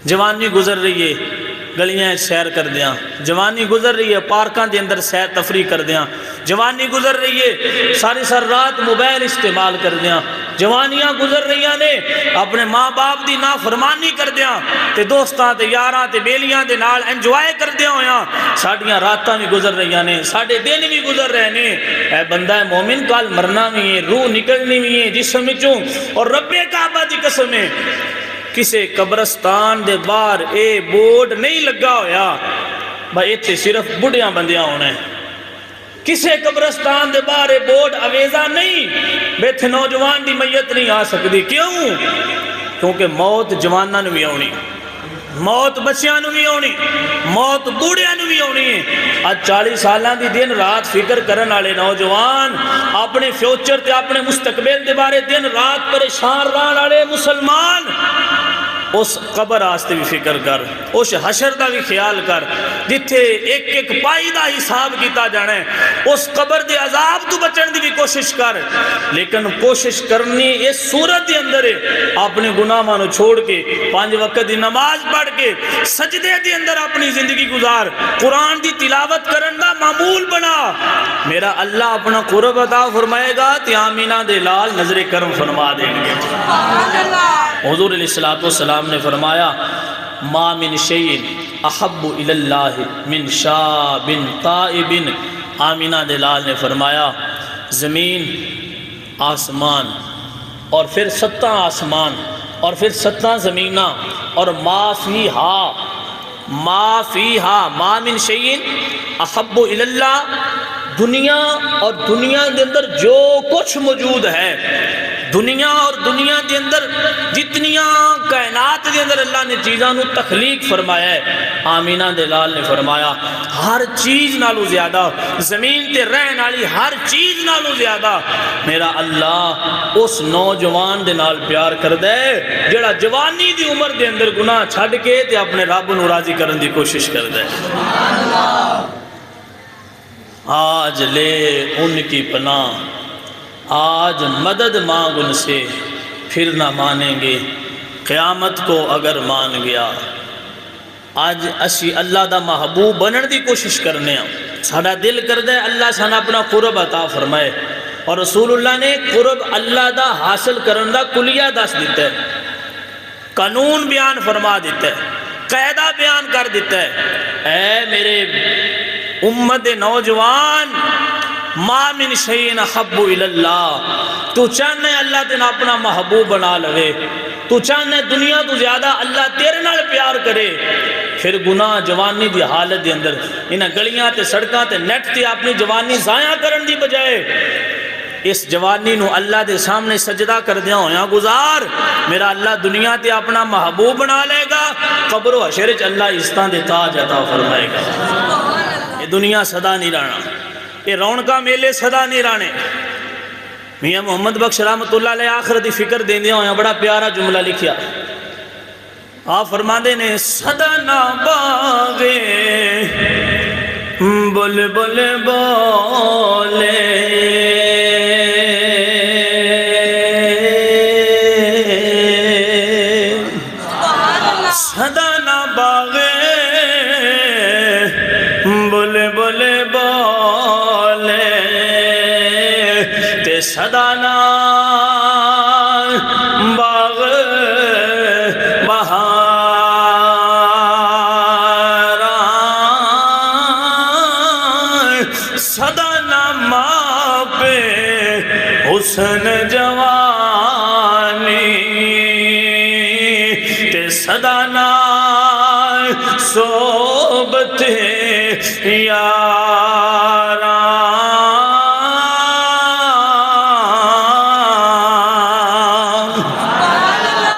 جوانی گزر رہی ہے گلیاں سیر کر دیاں، جوانی گزر رہی ہے پارکاں دے اندر سیر تفریح کر دیاں، جوانی گزر رہی ہے ساری رات موبائل استعمال کر دیاں، جوانیاں گزر رہی نے اپنے ماں باپ دی نافرمانی کر دیاں تے دوستاں تے یاراں تے بیلیاں دے نال انجوائے کر دیاں ہویاں، ساڈیاں راتاں بھی گزر رہی نے، ساڈے دن بھی گزر رہے نے۔ اے بندہ مومن کل مرنا بھی ہے، روح نکلنی بھی ہے جسم وچوں، اور رب کعبہ دی قسم ہے کسے قبرستان دے باہر اے بورڈ نہیں لگا ہویا بھائی ایتھے صرف بڑھیاں بندیاں ہونا ہے، کسے قبرستان دے باہر اے بورڈ آویزہ نہیں بیتھے نوجوان دی میت نہیں آ سکتی، کیوں؟ کیونکہ موت جواناں نو بھی آنی، موت بچیاں نو بھی آنی، موت بوڑھیاں نو بھی آنی ہے۔ آج 40 سالاں دی دن رات فکر کرن والے نوجوان، اپنے فیوچر تے اپنے مستقبل دے بارے دن رات پریشان رہن والے مسلمان، اس قبر آستے بھی فکر کر، اس حشر دا بھی خیال کر جتھے ایک ایک پائی دا حساب کیتا جانا ہے، اس قبر دے عذاب تو بچن دی بھی کوشش کر، لیکن کوشش کرنی اس صورت دے اندر ہے اپنے گناہ مانو چھوڑ کے 5 وقت دی نماز پڑھ کے سجدے دے اندر اپنی زندگی گزار، قرآن دی تلاوت کرن دا معمول بنا، میرا اللہ اپنا قرب عطا فرمائے گا تے آمینہ دے لال نظر کرم فرما دیں گے۔ حضور علیہ السلام نے فرمایا ما من شیء احب الی اللہ من شاب تائب، آمینہ دلال نے فرمایا زمین، آسمان اور پھر 7 آسمان اور پھر 7 زمینہ اور ما فیہا، ما من شیء احب الی اللہ، دنیا اور دنیا دے اندر جو کچھ موجود ہے، دنیا اور دنیا دے اندر جتنیاں کائنات دے اندر اللہ نے چیزاں نو تخلیق فرمایا ہے، آمینہ دلال نے فرمایا ہر چیز نالو زیادہ، زمین تے رہن والی ہر چیز نالو زیادہ میرا اللہ اس نوجوان دے نال پیار کردے جڑا جوانی دی عمر دے اندر گناہ چھڈ کے تے اپنے رب نو راضی کرن دی کوشش کردے۔ آج لے ان کی پناہ، آج مدد مانگ ان سے، پھر نہ مانیں گے قیامت کو اگر مان گیا۔ آج اسی اللہ دا محبوب بنن دی کوشش کرنے ہیں، ساڑا دل کردہ ہے اللہ سانا اپنا قرب عطا فرمائے، اور رسول اللہ نے قرب اللہ دا حاصل کرن دا کلیہ دس دیتا ہے، قانون بیان فرما دیتا ہے، قاعدہ بیان کر دیتا ہے۔ اے میرے امت نوجوان، ما من شیء احب الی اللہ، تو چاہنے اللہ تینا اپنا محبوب بنا لگے، تو چاہنے دنیا تو زیادہ اللہ تیرے نال پیار کرے، پھر گناہ جوانی دی حالت دے اندر انہاں گلیاں تے سڑکاں تے نیٹ تے اپنی جوانی ضائع کرن دی بجائے اس جوانی نو اللہ دے سامنے سجدہ کر دیا ہویا گزار، میرا اللہ دنیا تے اپنا محبوب بنا لے گا، قبر و حشر وچ اللہ عزتاں دے تاج عطا فرمائے گا۔ یہ دنیا صدا نہیں رہنا، یہ رونقاں میلے صدا نہیں رہنے۔ میاں محمد بخش رحمت اللہ علیہ آخرت دی فکر دین دیا ہویا بڑا پیارا جملہ لکھیا، آپ فرماندے نے صدا نہ باغے بل بل بولے، صدا نہ باغے بل بل بولے، تے صدا نہ باغ بہار، صدا نہ ماں پہ حسن جوانی، تے صدا نہ صحبت یار،